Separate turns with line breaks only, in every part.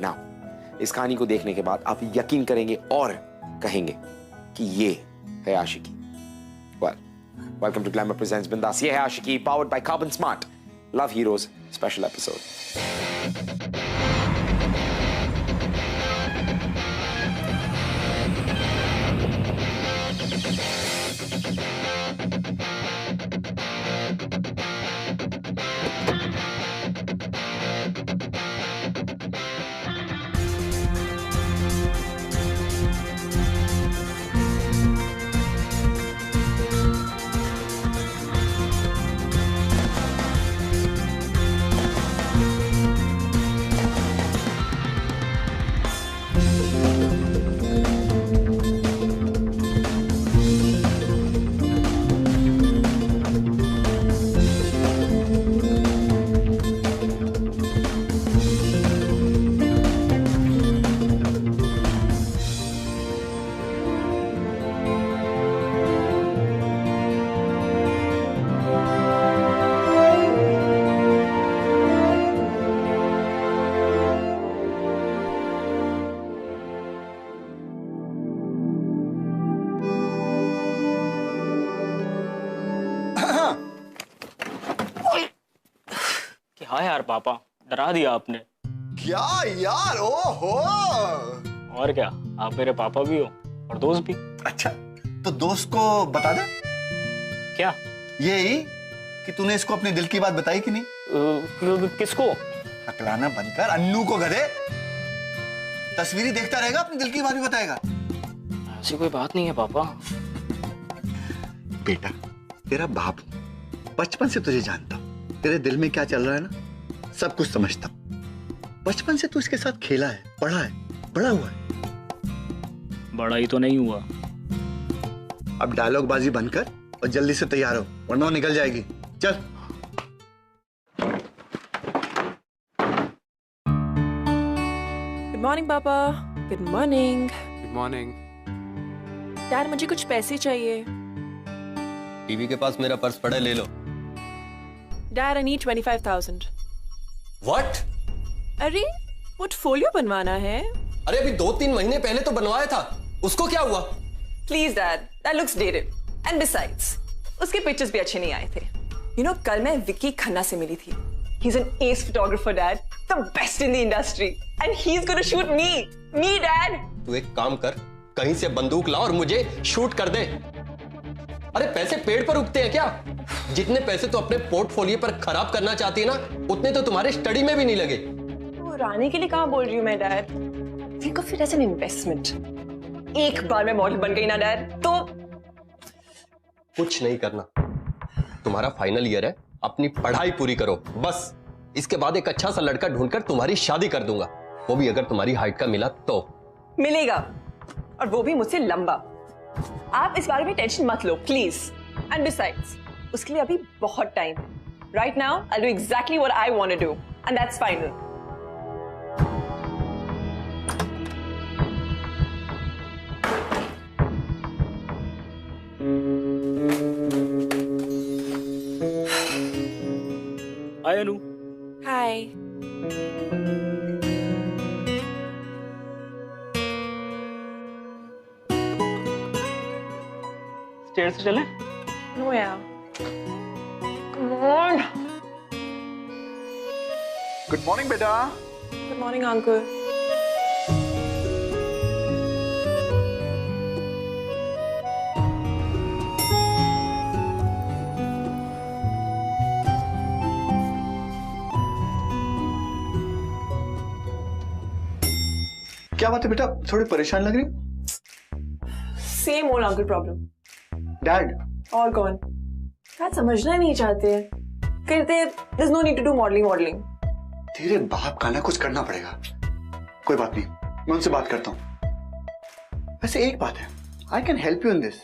Now इस कहानी को देखने के बाद आप यकीन करेंगे और कहेंगे कि Yeh Hai Aashiqui. Welcome to glamour presents Bindass. Yeh Hai Aashiqui, powered by Karbonn smart, love heroes special episode.
क्या यार पापा, डरा दिया आपने।
क्या यार, ओहो।
और क्या, आप मेरे पापा भी हो और दोस्त भी।
अच्छा, तो दोस्त को बता दे।
क्या?
यही कि तूने इसको अपने दिल की बात बताई कि नहीं।
किसको?
हकलाना बनकर अन्नू को। गधे, तस्वीरें देखता रहेगा, अपने दिल की बात भी बताएगा।
ऐसी कोई बात नहीं है पापा।
बेटा, तेरा बाप हूं, बचपन से तुझे जानता हूं। तेरे दिल में क्या चल रहा है ना, सब कुछ समझता हूं। बचपन से तू इसके साथ खेला है, पढ़ा है, बड़ा हुआ है।
बड़ा ही तो नहीं हुआ।
अब डायलॉग बाजी बनकर और जल्दी से तैयार हो, वरना वो निकल जाएगी। चल।
गुड मॉर्निंग पापा। Good morning.
Good morning.
Dad, मुझे कुछ पैसे चाहिए।
टीवी के पास मेरा पर्स पड़ा है, ले लो।
Dad, I need 25,000।
व्हाट?
अरे, पोर्टफोलियो बनवाना है।
अरे अभी 2-3 महीने पहले तो बनवाया था, उसको क्या हुआ?
Please dad, that looks dated and besides उसके पिक्चर्स भी अच्छे नहीं आए थे। यू नो, कल मैं विक्की खन्ना से मिली थी। He is an S photographer dad, the best in the industry, and he is gonna shoot me dad.
तू एक काम कर, कहीं से बंदूक ला और मुझे शूट कर दे। अरे पैसे पेड़ पर उगते हैं क्या? जितने पैसे तो अपने पोर्टफोलियो पर खराब करना चाहती है ना, उतने तो तुम्हारे स्टडी में भी नहीं लगे।
वो रानी के लिए कहां बोल रही हूँ मैं dad. Think of it as an investment. एक बार मैं मॉडल बन गई ना डैड, तो
कुछ नहीं करना। तुम्हारा फाइनल ईयर है, अपनी पढ़ाई पूरी करो बस। इसके बाद एक अच्छा सा लड़का ढूंढकर तुम्हारी शादी कर दूंगा, वो भी अगर तुम्हारी हाइट का मिला तो।
मिलेगा, और वो भी मुझसे लंबा। आप इस बारे में टेंशन मत लो प्लीज। एंड बिसाइड्स, उसके लिए अभी बहुत टाइम है। Right now I do exactly what I want to do, and that's final.
Hi Anu.
Hi.
Stair से चलें?
नो यार।
Come on.
गुड मॉर्निंग बेटा।
Good morning uncle.
क्या बात है बेटा, थोड़ी परेशान लग रही हो?
Same old uncle problem.
Dad?
और कौन? डैड समझना नहीं चाहते, कहते there's no need to do modeling।
तेरे बाप का ना कुछ करना पड़ेगा। कोई बात नहीं, मैं उनसे बात करता हूँ। वैसे एक बात है, I can help you in this.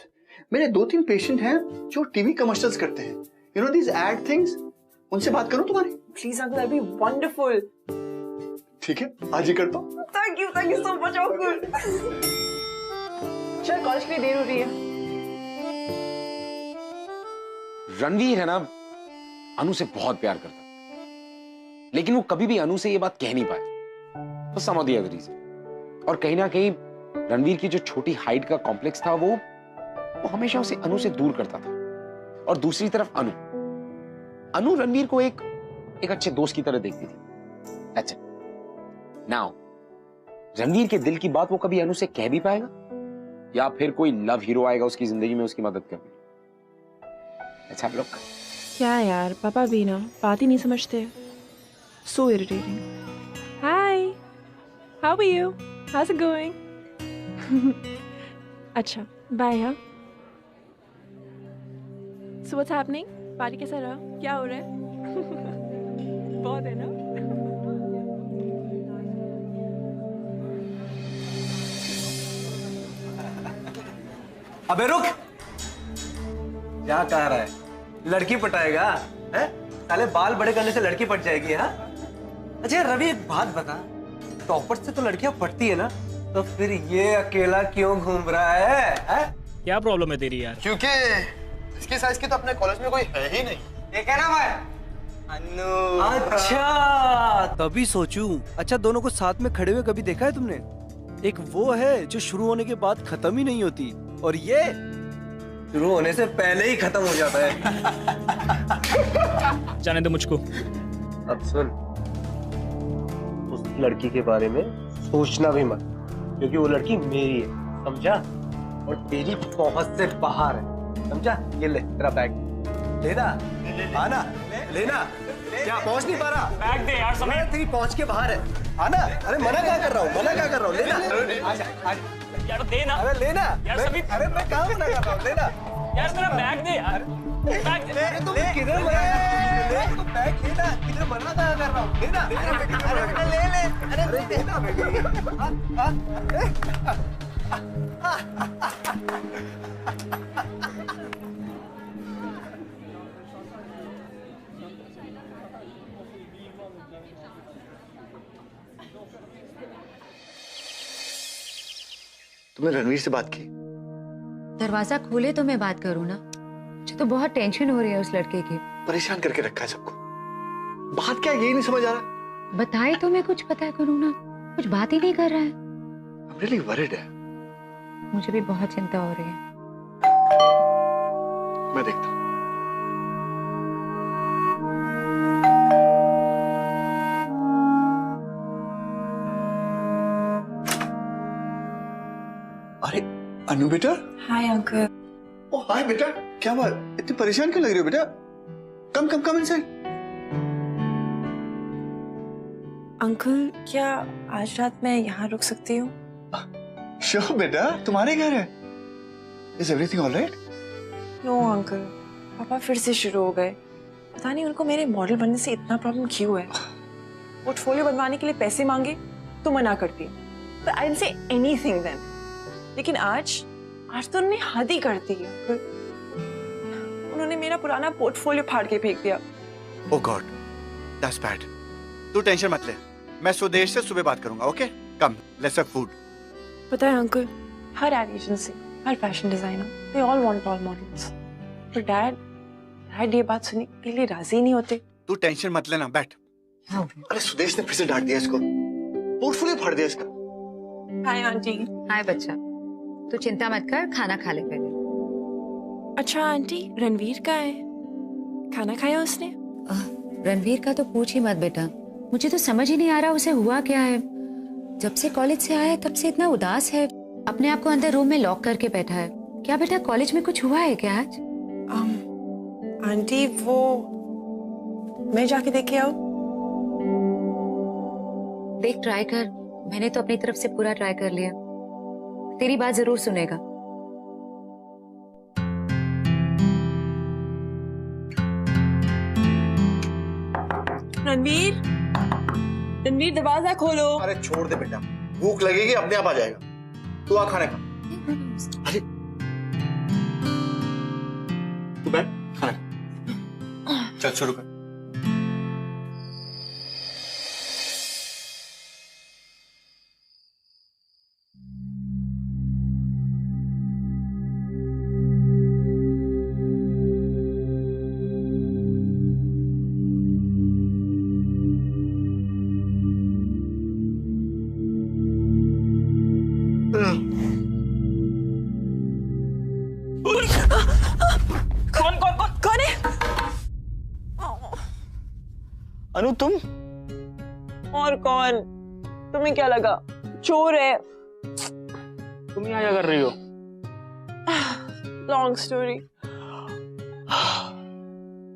मेरे 2-3 पेशेंट हैं जो टीवी कमर्शियल्स करते हैं, you know these ad things. उनसे बात करूं तुम्हारी?
Please uncle, that'd be wonderful।
ठीक है, आज ही करता हूँ।
Thank you so much uncle. चल, कॉलेज के लिए देर हो रही है।
रणवीर है ना, अनु से बहुत प्यार करता, लेकिन वो कभी भी अनु से ये बात कह नहीं पाया। for some of the other reason. और कहीं ना कहीं रणवीर की जो छोटी हाइट का कॉम्प्लेक्स था वो हमेशा उसे अनु से दूर करता था। और दूसरी तरफ अनु रणवीर को एक अच्छे दोस्त की तरह देखती थी। That's it. Now, रणवीर के दिल की बात वो कभी अनु से कह भी पाएगा या फिर कोई लव हीरो आएगा उसकी जिंदगी में उसकी मदद करने? Let's have a look.
क्या यार, पापा भी ना बात ही नहीं समझते। So irritating. Hi. How are you? How's it going? अच्छा, bye हाँ। So what's happening? पार्टी कैसा रहा? क्या हो रहा है? बहुत है ना?
अबे रुक! क्या कह रहा है? लड़की पटाएगा? हैं? साले बाल बड़े करने से लड़की पट जाएगी, हाँ? अच्छा रवि, एक बात बता, टॉपर से तो लड़कियां पटती है ना, तो फिर ये अकेला क्यों घूम रहा है? हैं?
क्या प्रॉब्लम है तेरी यार?
क्योंकि इसके साइज की तो अपने कॉलेज में कोई है ही नहीं।
ठीक है ना भाई? अन्नू। अच्छा, तभी सोचूं। अच्छा, दोनों को साथ में खड़े हुए कभी देखा है तुमने? एक वो है जो शुरू होने के बाद खत्म ही नहीं होती, और ये शुरू होने से पहले ही खत्म हो जाता है।
जाने दे मुझको।
अब सुन, उस लड़की के बारे में सोचना भी मत, क्योंकि वो लड़की मेरी है, समझा? और तेरी पहुंच से बाहर है, समझा? ये ले तेरा बैग, लेना, आना, लेना। क्या पहुंच नहीं पा रहा?
बैग दे यार समीर।
तेरी पहुंच के बाहर है, आना। अरे मना क्या कर रहा हूँ, मना क्या कर रहा हूँ, लेना। आजा, आजा।
यार दे ना।
अरे लेना
यार समीर।
अरे मैं कहाँ मना कर रहा हूँ, लेना
यार मेरा बैग दे यार। बैग दे।
तुम किधर मना ले, तुम बैग लेना, किधर मना कहाँ कर रहा हूँ, लेना। अरे ले ले, अरे लेना
तुमने रणवीर से बात की?
दरवाजा खोले तो मैं बात करूं ना। मुझे तो बहुत टेंशन हो रही है उस लड़के की।
परेशान करके रखा है सबको। बात क्या है यही नहीं समझ आ रहा।
बताए तो मैं कुछ पता करूं ना, कुछ बात ही नहीं कर रहा है।
I'm really worried है।
मुझे भी बहुत चिंता हो रही है।
मैं देखता हूँ। अरे अनु बेटा।
Hi uncle.
ओ हाय बेटा, क्या बात, इतनी परेशान क्यों लग रही हो बेटा? कम कम कम इनसाइड।
अंकल, क्या आज रात मैं यहाँ रुक सकती हूँ?
श्योर बेटा, तुम्हारे घर है। Is everything all right?
No uncle, पापा फिर से शुरू हो गए। पता नहीं उनको मेरे मॉडल बनने से इतना प्रॉब्लम क्यों है। पोर्टफोलियो बनवाने के लिए पैसे मांगे तो मना करती है, but I didn't say anything then. लेकिन आज तो उन्होंने हद ही कर दी अंकल। उन्होंने मेरा पुराना पोर्टफोलियो फाड़ के फेंक दिया।
Oh God, that's bad. तू टेंशन मत ले, मैं स्वदेश से सुबह बात करूंगा, okay? Come, let's have food.
पता है uncle, her ad agency, her fashion designer, they all want tall models. पर डैड ये बात सुनने के लिए राजी नहीं होते।
तू टेंशन मत लेना, बैठ। अरे सुदेश ने फिर से डांट दिया इसको, पोर्टफोलियो फाड़ दिया इसका।
Hi aunty.
हाय बच्चा, तू चिंता मत कर, खाना खा ले पहले।
अच्छा आंटी, रणवीर का है, खाना खाया उसने?
रणवीर का तो पूछ ही मत बेटा, मुझे तो समझ ही नहीं आ रहा उसे हुआ क्या है। जब से कॉलेज से आया है तब से इतना उदास है, अपने आप को अंदर रूम में लॉक करके बैठा है। क्या बेटा कॉलेज में कुछ हुआ है क्या आज?
आंटी वो मैं जाके देख के आऊं?
देख ट्राई कर, मैंने तो अपनी तरफ से पूरा ट्राई कर लिया, तेरी बात जरूर सुनेगा।
रणवीर, रणवीर दरवाजा खोलो।
अरे छोड़ दे बेटा, भूख लगेगी अपने आप आ जाएगा। तू आ खाने खा। अरे तू बैठ, खाना खा। चल शुरू कर।
कौन कौन कौन
कौन है?
अनु तुम?
और कौन? तुम्हें क्या लगा चोर है?
तुम यहाँ क्या कर रही हो?
Long story.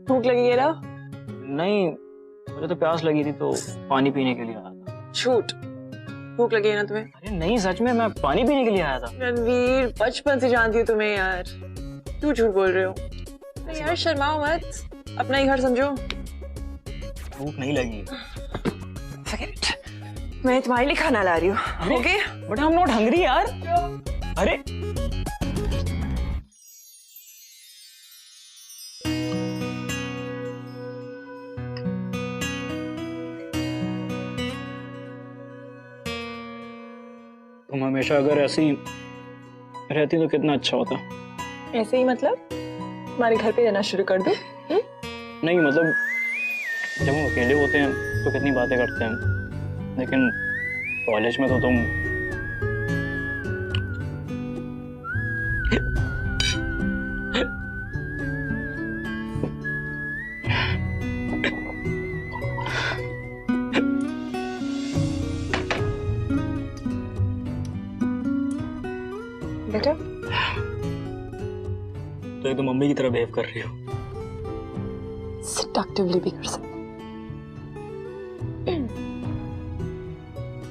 भूख लगी है ना?
नहीं, मुझे तो प्यास लगी थी तो पानी पीने के लिए आया था।
झूठ। भूख लगी है ना तुम्हें?
अरे नहीं, सच में मैं पानी पीने के लिए आया था।
रणवीर, बचपन से जानती हूँ तुम्हें यार, क्यों झूठ बोल रहे हो? अरे यार शर्माओ मत, अपना ही घर समझो।
भूख नहीं लगी।
Forget it. मैं तुम्हारे लिए खाना ला रही हूँ। Okay?
But I am not hungry यार। अरे तुम हमेशा अगर ऐसी रहती तो कितना अच्छा होता।
ऐसे ही मतलब तुम्हारे घर पे रहना शुरू कर दूँ?
नहीं मतलब जब हम अकेले होते हैं तो कितनी बातें करते हैं, लेकिन कॉलेज में तो तुम
बेटा
तो एकदम मम्मी की तरह बिहेव कर रही हो।
सेडक्टिवली भी कर सकते।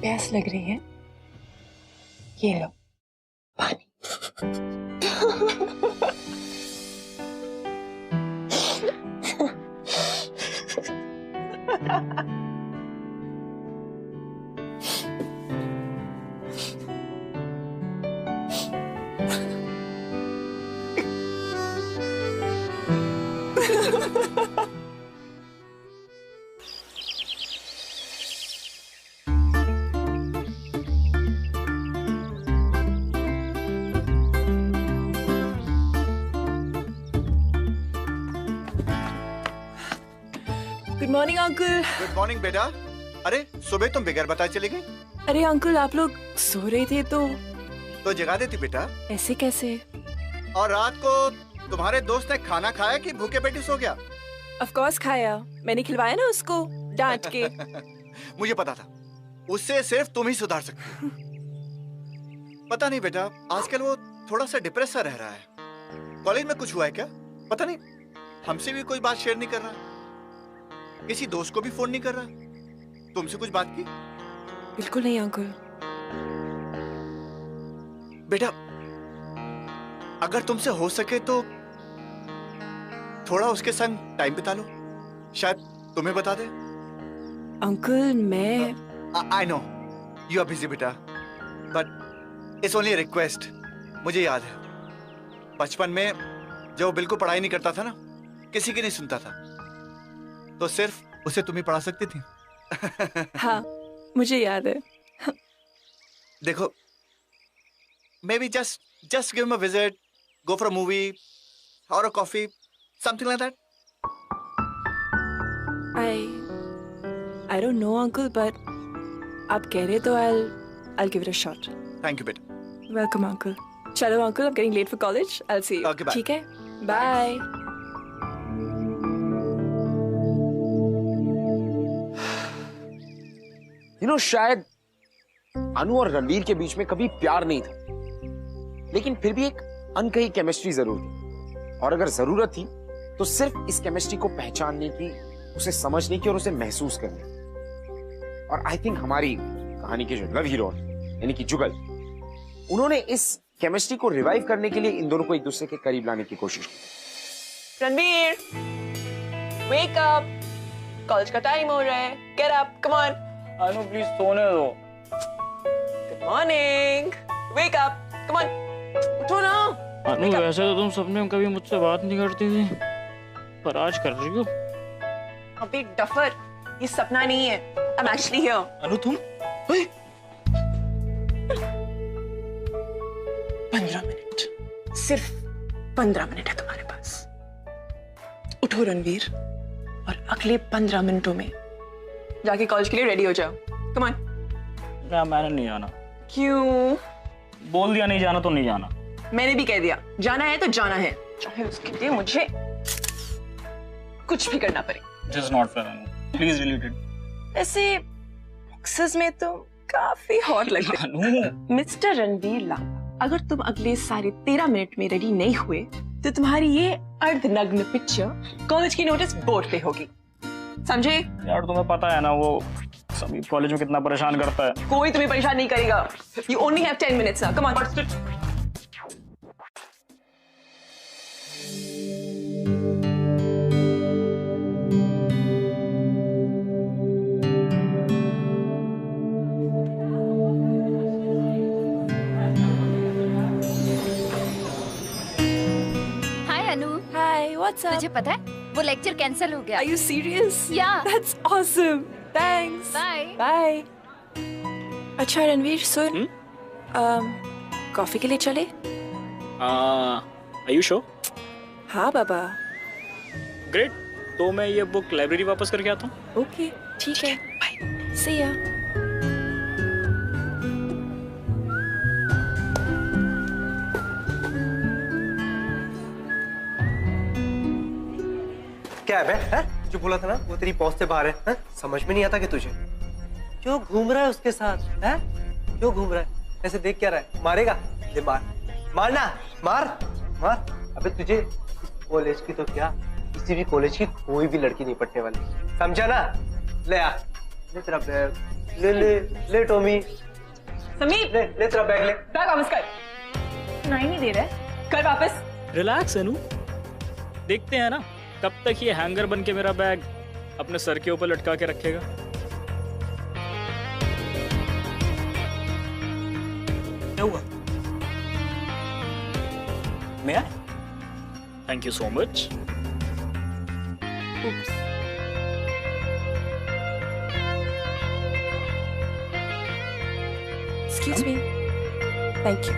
प्यास लग रही है? ये लो पानी।
Good morning uncle.
Good morning बेटा। अरे सुबह तुम बगैर बताए चली गई?
अरे अंकल आप लोग सो रहे थे
तो जगा देती बेटा।
ऐसे कैसे?
और रात को तुम्हारे दोस्त ने खाना खाया कि भूखे पेटी सो गया?
ऑफ कोर्स खाया, मैंने खिलवाया ना उसको डांट के।
मुझे पता था उससे सिर्फ तुम ही सुधार सकती हो। पता नहीं बेटा, आजकल वो थोड़ा सा डिप्रेस सा रह रहा है। कॉलेज में कुछ हुआ है क्या? पता नहीं, हमसे भी कोई बात शेयर नहीं कर रहा, किसी दोस्त को भी फोन नहीं कर रहा। तुमसे कुछ बात की?
बिल्कुल नहीं अंकल।
बेटा अगर तुमसे हो सके तो थोड़ा उसके संग टाइम बिता लो, शायद तुम्हें बता दे।
अंकल मैं
I know you are busy बेटा, बट इट्स ओनली रिक्वेस्ट। मुझे याद है बचपन में जब वो बिल्कुल पढ़ाई नहीं करता था ना, किसी की नहीं सुनता था, तो सिर्फ उसे तुम ही पढ़ा सकती थी।
हाँ मुझे याद है।
देखो maybe just give him a visit, go for a movie or a coffee, something like that.
I don't know uncle, but आप कह रहे तो I'll give it a shot.
Thank you बेटा.
Welcome uncle. चलो uncle, I'm getting late for college. I'll see you.
Okay, bye.
ठीक है? Bye.
शायद अनु और रणवीर के बीच में कभी प्यार नहीं था, लेकिन फिर भी एक अनकही केमिस्ट्री जरूर थी, और अगर जरूरत थी तो सिर्फ इस केमिस्ट्री को पहचानने की, उसे समझने की और उसे महसूस करने की। और आई थिंक हमारी कहानी के जो लव हीरो यानी कि जुगल, उन्होंने इस केमिस्ट्री को रिवाइव करने के लिए इन दोनों को एक दूसरे के करीब लाने की कोशिश की।
Ranveer, wake up. कॉलेज का टाइम हो रहा है. Get up, come on.
Anu please सोने दो।
Good morning. Wake up, come on. उठो ना.
अनु वैसे तो तुम सपने में कभी मुझसे बात नहीं करती थी, पर आज कर रही हो।
अबे डफर, ये सपना नहीं है. I'm actually here.
अनु तुम?
15 मिनट, सिर्फ 15 मिनट है तुम्हारे पास. उठो रणवीर, और अगले 15 मिनटों में जाके कॉलेज के लिए रेडी हो जाओ. Come on.
मैंने नहीं आना।
क्यों?
बोल दिया नहीं जाना तो नहीं जाना।
मैंने भी कह दिया जाना है तो जाना है, चाहे उसके लिए मुझे कुछ भी करना पड़े।
This is not fair Anu, please delete it.
ऐसे बॉक्सेस में तो काफी हॉट लगते
अनु
मिस्टर रणवीर लांबा, अगर तुम अगले 13.5 मिनट में रेडी नहीं हुए तो तुम्हारी ये अर्धनग्न पिक्चर कॉलेज की नोटिस बोर्ड पे होगी, समझे?
यार तुम्हें पता है ना वो सभी कॉलेज में कितना परेशान करता है।
कोई तुम्हें परेशान नहीं करेगा। You only have 10 minutes now. Come on.
Hi Anu.
Hi, what's up?
तुझे पता है वो लेक्चर कैंसिल हो गया।
Are you serious?
Yeah.
That's awesome. Thanks.
Bye.
Bye. अच्छा रणवीर सुन, कॉफी के लिए चले?
Are you sure?
हाँ बाबा।
ग्रेट, तो मैं ये बुक लाइब्रेरी वापस करके आता हूँ।
ओके ठीक है, बाय, see ya.
क्या है बे? हैं? जो बोला था ना वो तेरी पहुंच से बाहर है, हैं? समझ में नहीं आता कि तुझे क्यों घूम रहा है उसके साथ, हैं? क्यों घूम रहा है? ऐसे देख क्या रहा है? मारेगा? ले मार, मारना, मार, मार। अबे तुझे इस कॉलेज की तो क्या, किसी भी कॉलेज की कोई भी लड़की नहीं पटने वाली, समझा ना? ले आ, ले तेरा बैग, ले टॉमी,
समीर,
ले तेरा बैग, ले
बैग वापस कर। सुनाई नहीं दे रहा है, कर वापस।
रिलैक्स अनु, देखते हैं ना कब तक ये हैंगर बन के मेरा बैग अपने सर के ऊपर लटका के रखेगा।
क्या हुआ? मैं?
Thank you so much.
Excuse me. Thank you.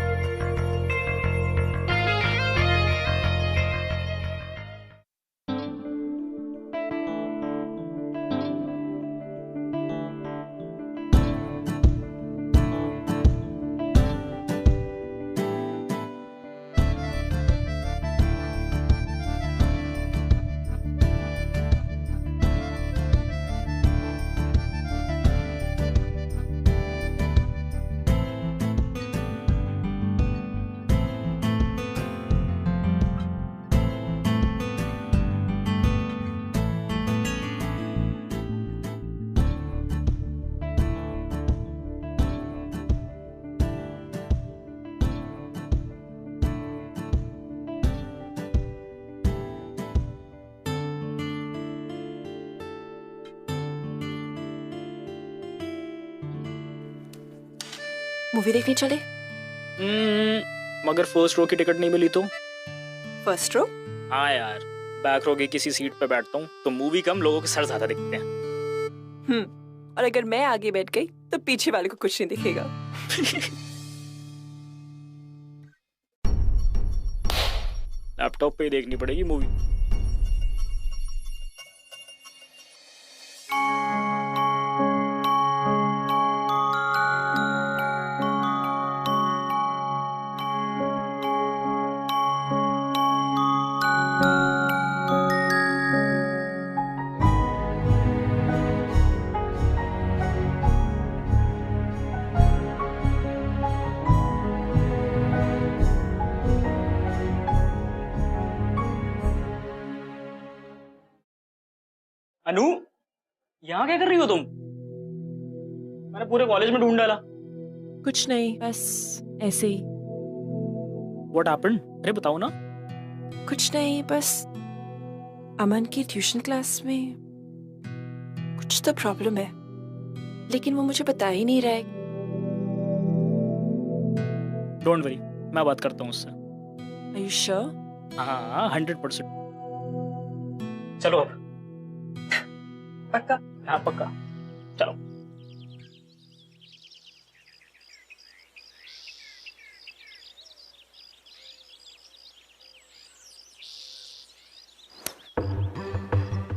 Movie देखने चले?
मगर फर्स्ट रो की टिकट नहीं मिली तो?
First row?
हाँ यार, बैक रो की किसी सीट पे बैठता हूँ तो मूवी कम, लोगों के सर ज्यादा दिखते हैं।
और अगर मैं आगे बैठ गई तो पीछे वाले को कुछ नहीं दिखेगा।
लैपटॉप पे ही देखनी पड़ेगी मूवी। अनु, यहाँ क्या कर रही हो तुम? मैंने पूरे कॉलेज में ढूंढ डाला।
कुछ नहीं, बस ऐसे ही।
What happened? अरे बताओ ना।
कुछ नहीं, बस अमन की ट्यूशन क्लास में कुछ तो प्रॉब्लम है, लेकिन वो मुझे बता ही नहीं रहा है।
डोंट वरी, मैं बात करता हूँ उससे।
Are you sure?
हाँ 100%। चलो अब।
पक्का?
हाँ पक्का, चलो।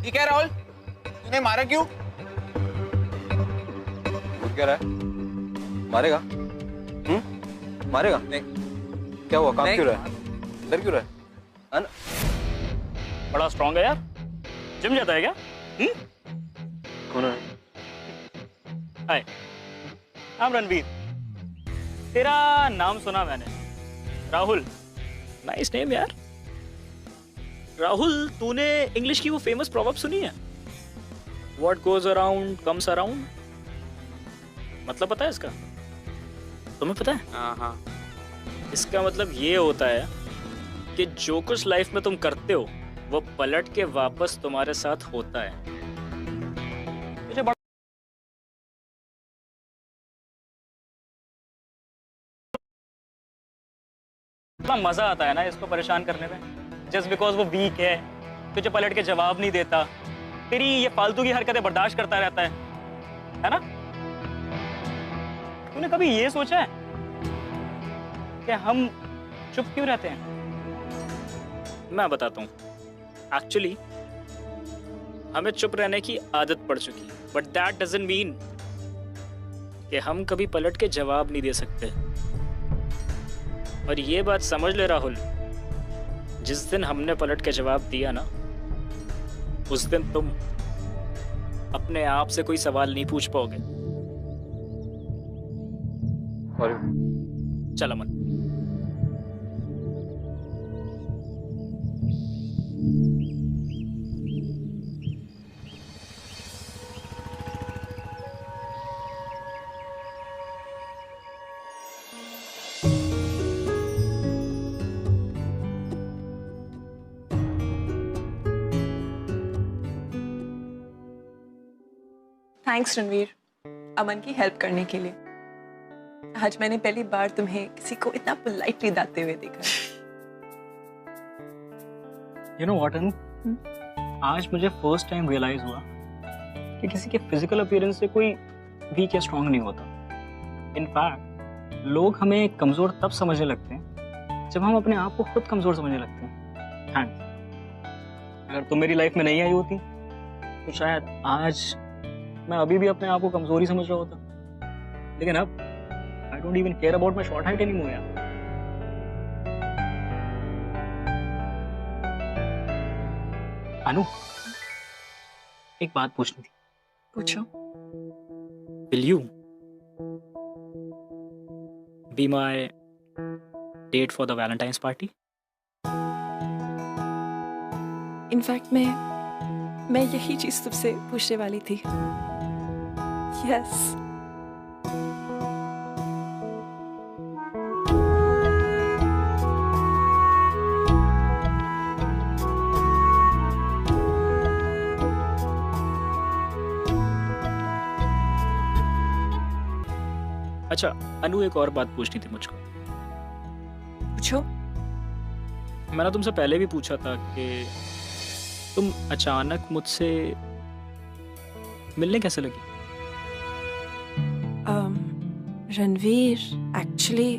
ठीक है राहुल, तूने मारा क्यों?
क्या रहा है? मारेगा?
मारेगा? नहीं। क्या हुआ? काम क्यों रहा है? डर क्यों रहा है?
बड़ा स्ट्रांग है यार, जिम जाता है क्या?
कौन है?
हाय, नाम रणवीर। तेरा नाम सुना मैंने, राहुल। नाइस नेम यार। राहुल, तूने इंग्लिश की वो फेमस प्रोवर्ब सुनी है? What goes around comes around? मतलब पता है इसका? तुम्हें पता है?
हाँ।
इसका मतलब ये होता है कि जो कुछ लाइफ में तुम करते हो वो पलट के वापस तुम्हारे साथ होता है। मुझे बड़ा मजा आता है ना इसको परेशान करने में। जस्ट बिकॉज वो वीक है, तुझे पलट के जवाब नहीं देता, तेरी ये फालतू की हरकतें बर्दाश्त करता रहता है ना? तूने कभी ये सोचा है कि हम चुप क्यों रहते हैं? मैं बताता हूँ। एक्चुअली हमें चुप रहने की आदत पड़ चुकी है, बट दैट डजंट मीन कि हम कभी पलट के जवाब नहीं दे सकते। और ये बात समझ ले राहुल, जिस दिन हमने पलट के जवाब दिया ना, उस दिन तुम अपने आप से कोई सवाल नहीं पूछ पाओगे। चल अमन।
थैंक्स रणवीर, अमन की हेल्प करने के लिए। आज मैंने पहली बार तुम्हें किसी को इतना पोलाइटली दाते हुए देखा।
You know what, अनु? आज मुझे फर्स्ट टाइम रियलाइज हुआ कि किसी के फिजिकल अपीयरेंस से कोई वीक या स्ट्रांग नहीं होता। इनफैक्ट लोग हमें कमजोर तब समझने लगते हैं जब हम अपने आप को खुद कमजोर समझने लगते हैं। थैंक्स। अगर तुम मेरी लाइफ में नहीं आई होती तो शायद आज मैं अभी भी अपने आप को कमजोरी समझ रहा होता। लेकिन अब I don't even care about my short height anymore यार। अनु, एक बात पूछनी थी।
पूछो।
Will you be my date for the Valentine's party?
In fact मैं यही चीज तुमसे पूछने वाली थी। यस।
अच्छा अनु, एक और बात पूछनी थी मुझको।
पूछो।
मैंने तुमसे पहले भी पूछा था कि तुम अचानक मुझसे मिलने कैसे लगी?
रणवीर, एक्चुअली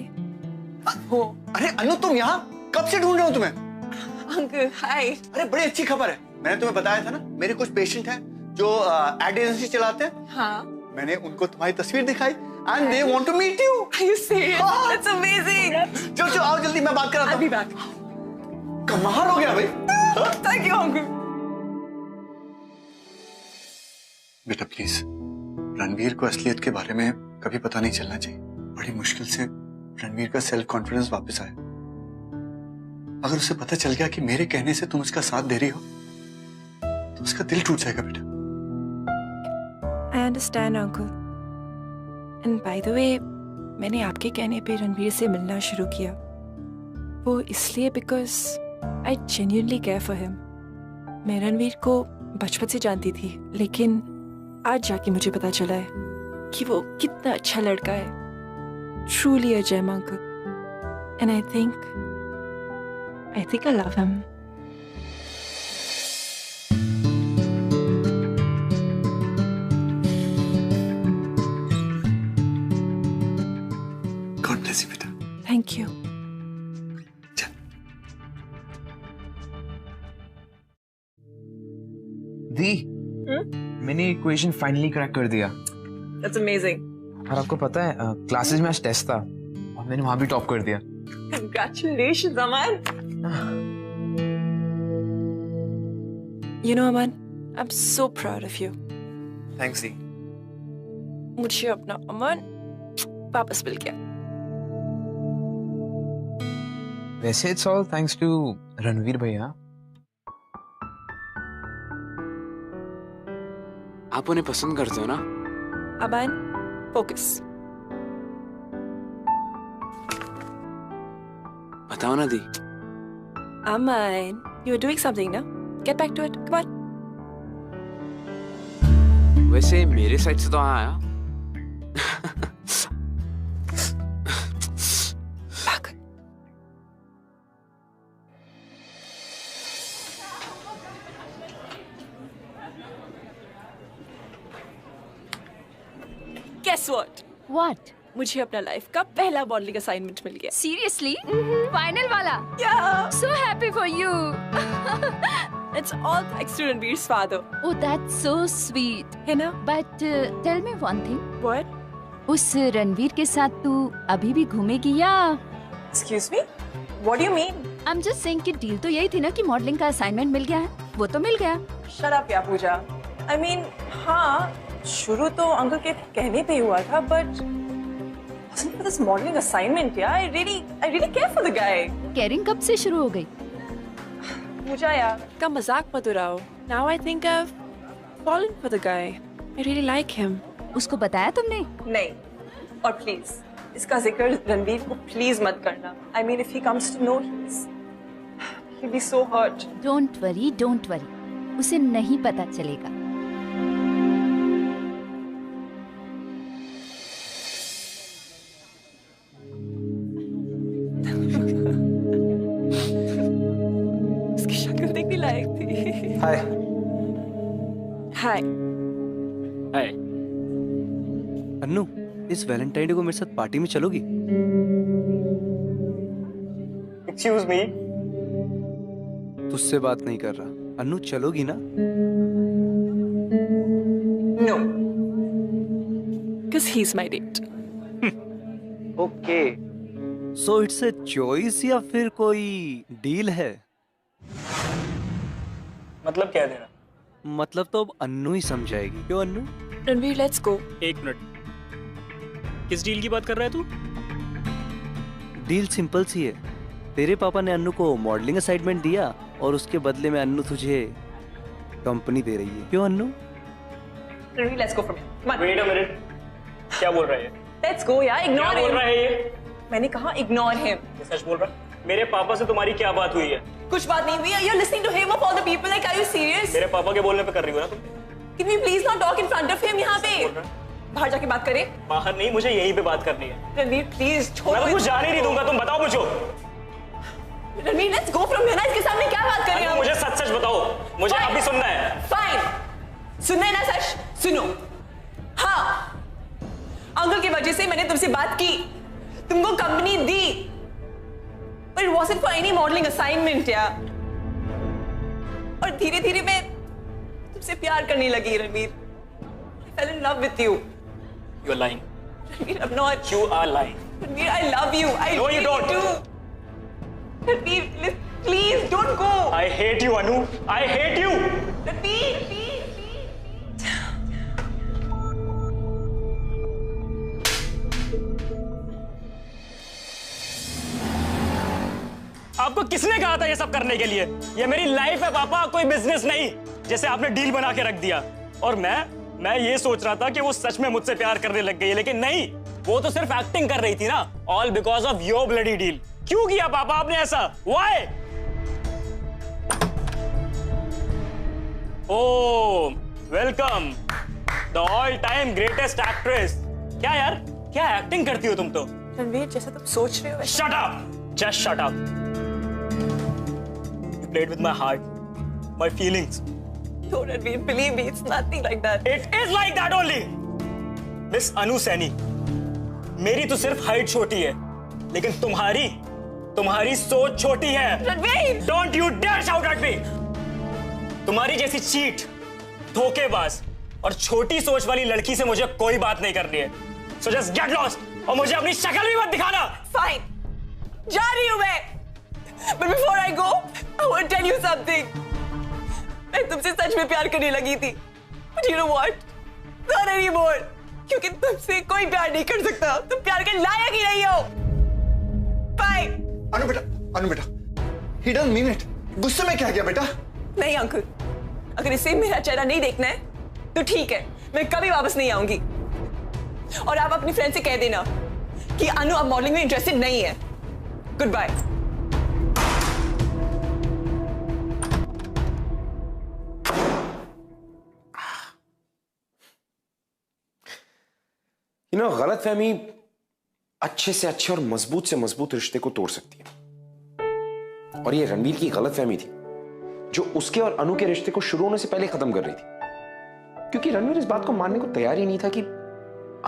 हो। अरे अनु, तुम यहाँ? कब से ढूंढ रहा हूँ तुम्हें।
Uncle hi.
अरे बड़ी अच्छी खबर है, मैंने तुम्हें बताया था ना, मेरे कुछ पेशेंट हैं जो एड एजेंसी चलाते हैं।
हाँ।
मैंने उनको तुम्हारी तस्वीर दिखाई and they want to meet you.
Are you serious? That's amazing.
चलो आओ जल्दी, मैं बात कराता हूँ।
अभी बात।
कमाल हो गया भाई।
Thank you uncle.
बेटा प्लीज, रणवीर को असलियत के बारे में कभी पता नहीं चलना चाहिए। बड़ी मुश्किल से रणवीर का सेल्फ कॉन्फिडेंस वापस आया। अगर उसे पता चल गया कि मेरे कहने से तुम उसका साथ दे रही हो तो उसका दिल टूट जाएगा बेटा।
I understand uncle. And by the way, मैंने आपके कहने पे रणवीर से मिलना शुरू किया। वो इसलिए because I genuinely care for him। मैं रणवीर को बचपन से जानती थी, लेकिन आज जाके मुझे पता चला है कि वो कितना अच्छा लड़का है। Truly a gem, uncle। And I think I love him।
God bless you बेटा।
Thank you।
दी, मैंने इक्वेशन फाइनली क्रैक कर दिया।
That's amazing।
और आपको पता है क्लासेस में आज टेस्ट था और मैंने वहां भी टॉप कर दिया।
Congratulations, Aman. You know, Aman, I'm so proud of you.
Thanks दी।
मुझे अपना अमन वापस मिल गया।
वैसे it's all thanks to Ranveer भैया। आप उन्हें पसंद करते हो ना?
Aman, focus.
बताओ ना दी।
Aman, you're doing something now. Get back to it. Come on.
वैसे मेरे साइड से तो आया।
Back. Guess what?
What?
मुझे अपना लाइफ का पहला मॉडलिंग असाइनमेंट मिल गया।
Seriously? Final वाला?
Yeah.
So happy for you.
It's all thanks to Ranveer's father.
Oh, that's so sweet.
है ना?
But tell me one thing.
What?
उस रणवीर के साथ तू अभी भी घूमेगी या?
Excuse me? What do you mean?
I'm just saying कि डील तो यही थी ना कि मॉडलिंग का असाइनमेंट मिल गया है, वो तो मिल गया।
Shut up, या पूजा। I mean, हाँ, शुरू तो अंकल के कहने पे हुआ था, but wasn't for this modeling assignment, yeah. I really care for the guy.
Caring कब से शुरू हो गई?
पूजा यार, का मजाक मत उड़ाओ। Now I think I've fallen for the guy. I really like him.
उसको बताया तुमने?
नहीं, और प्लीज इसका जिक्र रणवीर को प्लीज मत करना। I mean, if he comes to know, he'll be so hurt.
Don't worry. उसे नहीं पता चलेगा।
उसकी शक्ल देखने लायक थी।
हाय।
हाय।
हाय।
अन्नू, इस वैलेंटाइन डे को मेरे साथ पार्टी में चलोगी?
Excuse me.
तुझसे बात नहीं कर रहा। अन्नू, चलोगी ना?
No. Because he's my date.
Okay. So it's a choice या फिर कोई डील है?
मतलब क्या देना?
मतलब तो अब अन्नू ही समझाएगी। क्यों अन्नू?
Ranveer, let's go.
एक मिनट, किस डील की बात कर रहा है तू?
डील सिंपल सी है। तेरे पापा ने अन्नू को मॉडलिंग असाइनमेंट दिया और उसके बदले में अन्नू तुझे कंपनी दे रही है। क्यों Annu?
Ranveer, let's go from here. Come on.
Wait a minute, क्या बोल रहा है ये?
Let's go यार, ignore
क्या
him.
बोल रहा है ये?
मैंने कहा ignore him.
ये सच बोल रहा है? मेरे पापा से तुम्हारी क्या बात हुई है?
कुछ बात नहीं हुई। You're listening to him of all the people. Like, are you serious?
मेरे पापा के बोलने पे कर रही हो ना तुम?
Can we please not talk in front of him यहाँ पे? बाहर जाके बात करें।
बाहर नहीं, मुझे यहीं पे बात करनी है।
रणवीर, प्लीज छोड़ो।
मैं तो कुछ जाने नहीं दूंगा, तुम बताओ मुझे।
Ranveer, let's go from here ना। इसके सामने क्या बात करें हम?
मुझे सच सच बताओ, मुझे
Fine.
अभी सुनना है।
Fine. सुनना है ना सच? सुनो। हाँ, अंकल की वजह से मैंने तुमसे बात की, तुमको company the, but it wasn't for any modeling assignment यार। और धीरे धीरे मैं तुमसे प्यार करने लगी Ranveer. I fell in love with you.
You are lying.
Ranveer, I'm not.
You are lying.
Ranveer, I love you. I
No, you
really
don't.
do. Ranveer, please don't go.
I hate you, Anu. I hate you.
Ranveer, please.
आपको किसने कहा था ये सब करने के लिए? ये मेरी लाइफ है पापा, कोई बिजनेस नहीं। जैसे आपने डील बना के रख दिया और मैं ये सोच रहा था कि वो सच में मुझसे प्यार करने लग गई है, लेकिन नहीं, वो तो सिर्फ एक्टिंग कर रही थी ना। All because of your bloody deal. क्यों किया पापा आपने ऐसा? Why? Oh, welcome the all time greatest actress. क्या यार, क्या एक्टिंग करती हो तुम तो?
रणवीर, जैसा तुम सोच रहे हो वैसा।
Shut up! Just shut up. You played with my heart, my feelings.
No, Ranveer, believe me, it's nothing like that.
It is like that only. Miss Anu Saini, मेरी तो सिर्फ हाइट छोटी है, लेकिन तुम्हारी सोच छोटी है।
Ranveer!
Don't you dare shout at me. तुम्हारी जैसी चीट, धोखेबाज और छोटी सोच वाली लड़की से मुझे कोई बात नहीं करनी है। So just get lost. और मुझे अपनी शक्ल भी मत दिखाना।
फाइन, जा रही हूं मैं। But before I go, I want to tell you something. मैं तुमसे सच में प्यार करने लगी थी। But you know what? Not anymore. क्योंकि तुमसे कोई प्यार नहीं कर सकता। तुम प्यार के लायक ही नहीं हो। Bye.
अनु बेटा, he doesn't mean it. गुस्से में क्या किया बेटा?
नहीं अंकुर, अगर इसे मेरा चेहरा नहीं देखना है तो ठीक है, मैं कभी वापस नहीं आऊंगी। और आप अपनी फ्रेंड से कह देना कि अनु अब मॉडलिंग में इंटरेस्टेड नहीं है। Goodbye.
गलतफहमी अच्छे से अच्छे और मजबूत से मजबूत रिश्ते को तोड़ सकती है। और ये रणवीर की गलतफहमी थी जो उसके और अनु के रिश्ते को शुरू होने से पहले खत्म कर रही थी, क्योंकि रणवीर इस बात को मानने को तैयार ही नहीं था कि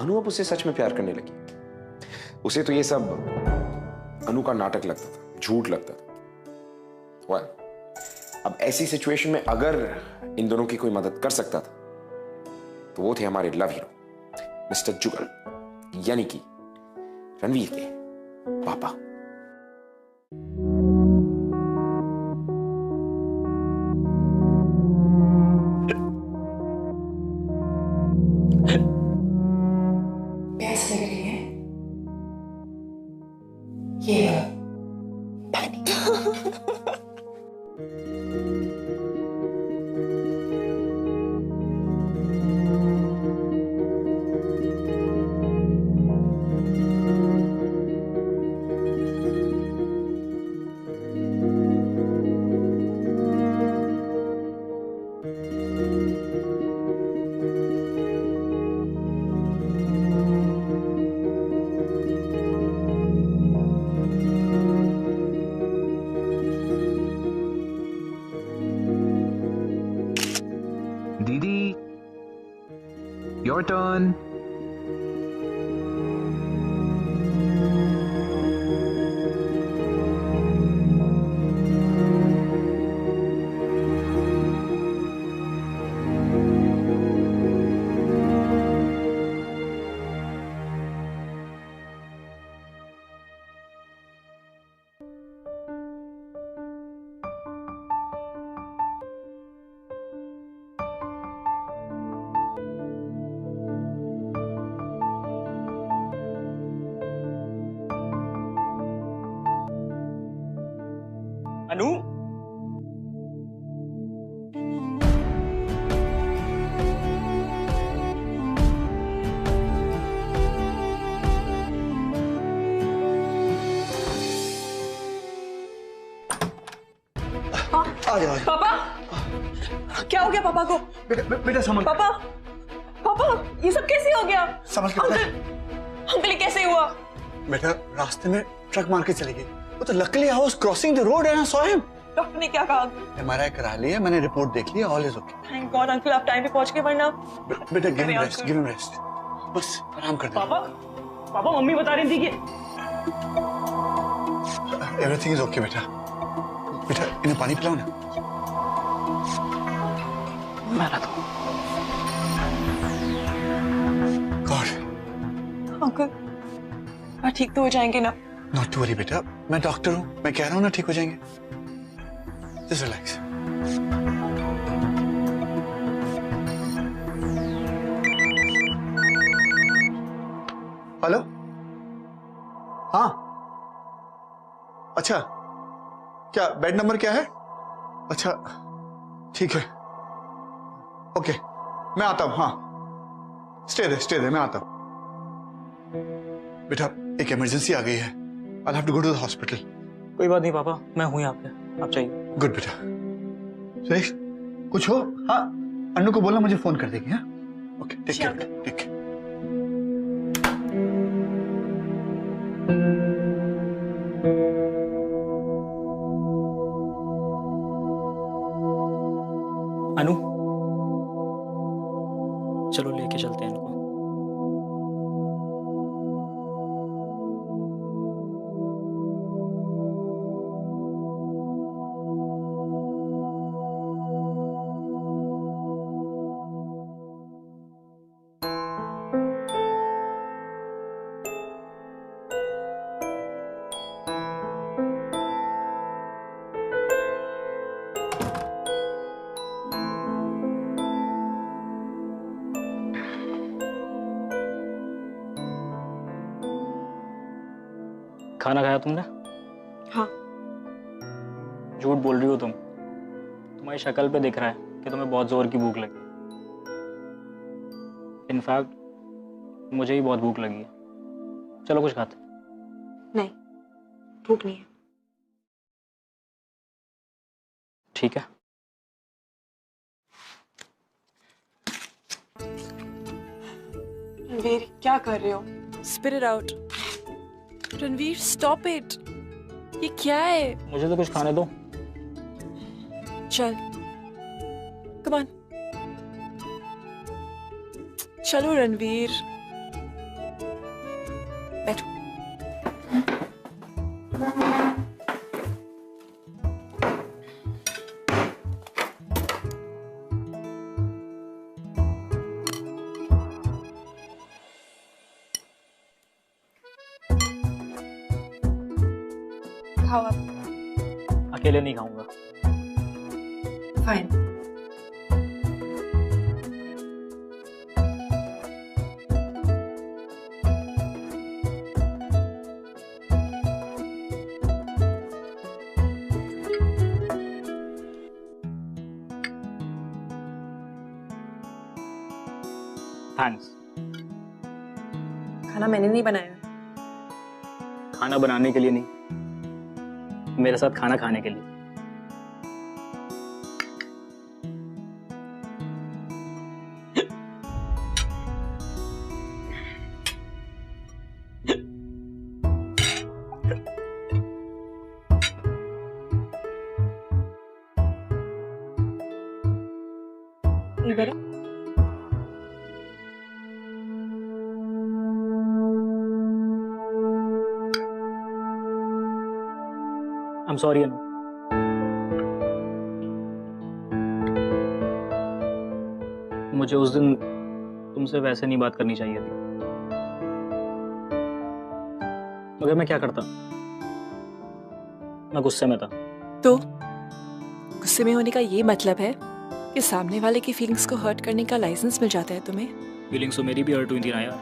अनु अब उसे सच में प्यार करने लगी। उसे तो ये सब अनु का नाटक लगता था, झूठ लगता था। well, अब ऐसी सिचुएशन में अगर इन दोनों की कोई मदद कर सकता था तो वो थे हमारे लव हीरो मिस्टर जुगल, यानी कि रणवीर के पापा।
प्यास लग रही है? ये पानी।
Didi, your turn.
अनु,
आ जाओ।
पापा, क्या हो गया पापा को?
बेटा समझ।
पापा, पापा, ये सब कैसे हो गया?
समझ के
अंकल, अंकल ये कैसे हुआ?
बेटा रास्ते में ट्रक मार के चली गई। वो तो luckily I was crossing the road and I saw him.
Doctor ने क्या कहा?
एमआरआई करा लिया, मैंने रिपोर्ट देख ली, all is okay.
Thank god uncle, आप टाइम पे पहुंच गए, वरना
बेटा give him rest, give him rest. बस आराम कर दे।
पापा, पापा मम्मी बता रही थी कि
एवरीथिंग इज ओके बेटा। बेटा इन्हें पानी पिलाओ ना।
मैं तो
गॉड
अंकल ठीक तो हो जाएंगे ना?
नॉट टू वरी बेटा, मैं डॉक्टर हूं, मैं कह रहा हूं ना ठीक हो जाएंगे। Just relax. हेलो, हाँ अच्छा, क्या बेड नंबर क्या है? अच्छा ठीक है, ओके मैं आता हूं। हाँ स्टे दे मैं आता हूं। बेटा एक इमरजेंसी आ गई है, I'll have to go to the hospital.
कोई बात नहीं पापा, मैं हूं यहाँ पे, आप चाहिए।
गुड बेटा। सुरेश कुछ हो? हाँ अन्नू को बोलना मुझे फोन कर देगी। हाँ ओके, टेक केयर बेटा, टेक केयर।
अनु, चलो लेके चलते हैं इनको। खाना खाया तुमने?
हाँ।
झूठ बोल रही हो तुम। तुम्हारी शक्ल पे दिख रहा है कि तुम्हें बहुत जोर की भूख लगी। इनफैक्ट मुझे ही बहुत भूख लगी है। चलो कुछ खाते।
नहीं, भूख नहीं है।
ठीक है।
रणवीर, क्या कर रहे हो? Spit it out. Ranveer, stop it. ये क्या है?
मुझे तो कुछ खाने दो।
चल, come on. चलो रणवीर, बैठो। खाओ आप।
अकेले नहीं खाऊंगा।
फाइन।
थैंक्स।
खाना मैंने नहीं बनाया।
खाना बनाने के लिए नहीं, मेरे साथ खाना खाने के लिए।
इधर
I'm sorry अनु। मुझे उस दिन तुमसे वैसे नहीं बात करनी चाहिए थी, मगर मैं क्या करता, मैं गुस्से में था।
तो गुस्से में होने का ये मतलब है कि सामने वाले की फीलिंग्स को हर्ट करने का लाइसेंस मिल जाता है तुम्हें?
फीलिंग्स तो मेरी भी हर्ट हुई थी ना यार।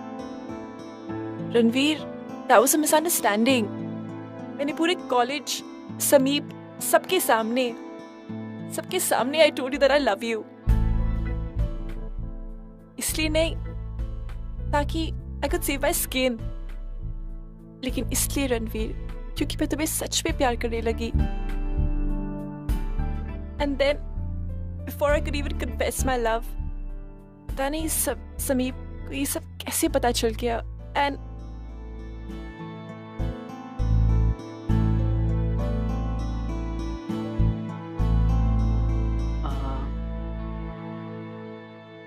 Ranveer, that was a misunderstanding. मैंने पूरे कॉलेज, समीप, सबके सामने I told you that I love you. इसलिए नहीं ताकि I could save my skin, लेकिन इसलिए रणवीर क्योंकि मैं तुम्हें सच में प्यार करने लगी। And then before I could even confess my love, पता नहीं समीप को ये सब कैसे पता चल गया। And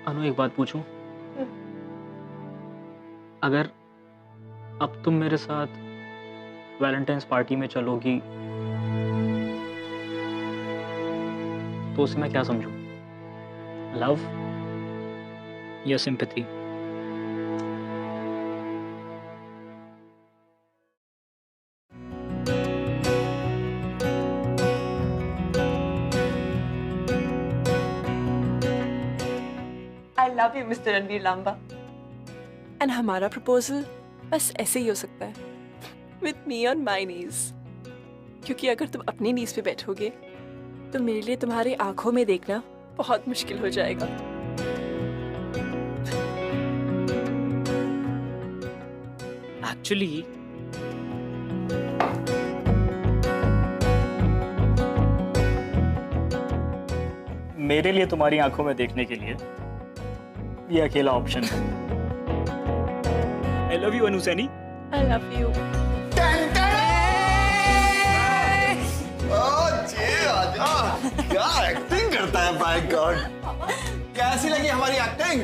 अनु, एक बात पूछूं? अगर अब तुम मेरे साथ वैलेंटाइंस पार्टी में चलोगी तो उसे मैं क्या समझूं? लव या sympathy?
I love you, Mr. Ranveer Lamba. And हमारा प्रपोजल बस ऐसे ही हो सकता है, with me on my knees। क्योंकि अगर तुम अपनी नीज पे बैठोगे तो मेरे लिए तुम्हारी आंखों में देखना बहुत मुश्किल हो जाएगा।
एक्चुअली मेरे लिए तुम्हारी आंखों में देखने के लिए ये अकेला ऑप्शन है। I love you Anu Saini.
I love you।
क्या एक्टिंग करता है, माय गॉड। कैसी लगी हमारी एक्टिंग?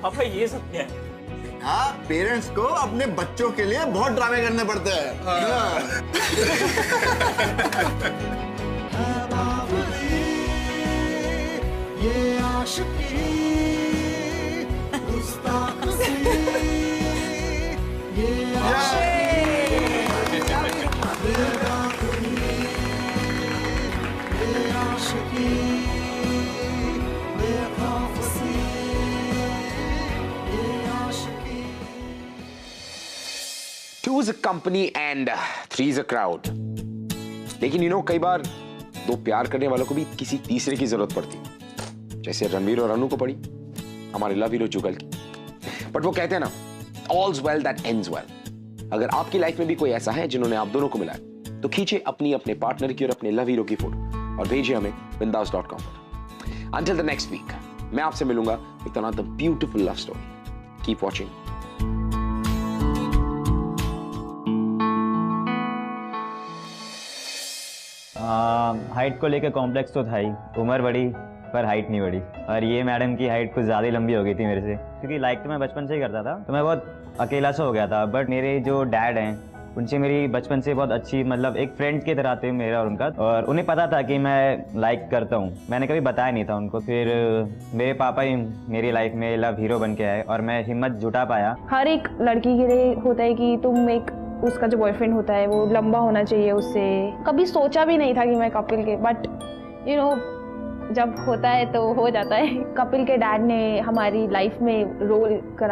पापा ये सब क्या है?
हाँ, पेरेंट्स को अपने बच्चों के लिए बहुत ड्रामे करने पड़ते हैं। ये आशिकी,
2 is a company and 3 is a crowd. लेकिन कई बार दो प्यार करने वालों को भी किसी तीसरे की जरूरत पड़ती, जैसे रणवीर और अनु को पड़ी हमारे लव हीरो जुगल की। बट वो कहते हैं ना, all's well that ends well। अगर आपकी लाइफ में भी कोई ऐसा है जिन्होंने आप दोनों को मिलाया, तो खींचे अपने पार्टनर की और अपने लव हीरो की फोटो और भेजिए हमें bindaas.com पर। Until the next week, मैं आपसे मिलूंगा with another beautiful love story. Keep watching.
Height को लेकर कॉम्प्लेक्स तो था ही, उम्र बढ़ी पर हाइट नहीं बढ़ी। और ये मैडम की हाइट कुछ ज़्यादा लंबी हो गई थी मेरे से, क्योंकि लाइक तो मैं बचपन से ही करता था, तो मैं बहुत अकेला सा हो गया था। बट मेरे जो डैड हैं उनसे मेरी बचपन से बहुत अच्छी, मतलब एक फ्रेंड की तरह थे मेरा और उनका, और उन्हें पता था कि मैं लाइक करता हूँ। मैंने कभी बताया नहीं था उनको। फिर मेरे पापा ही मेरी लाइफ में लव हीरो बन के आए और मैं हिम्मत जुटा पाया।
हर एक लड़की के लिए होता है कि तुम एक, उसका जो बॉयफ्रेंड होता है वो लंबा होना चाहिए उससे। कभी सोचा भी नहीं था कि मैं कपिल के, बट जब होता है तो हो जाता है। कपिल के डैड ने हमारी लाइफ में रोल करा।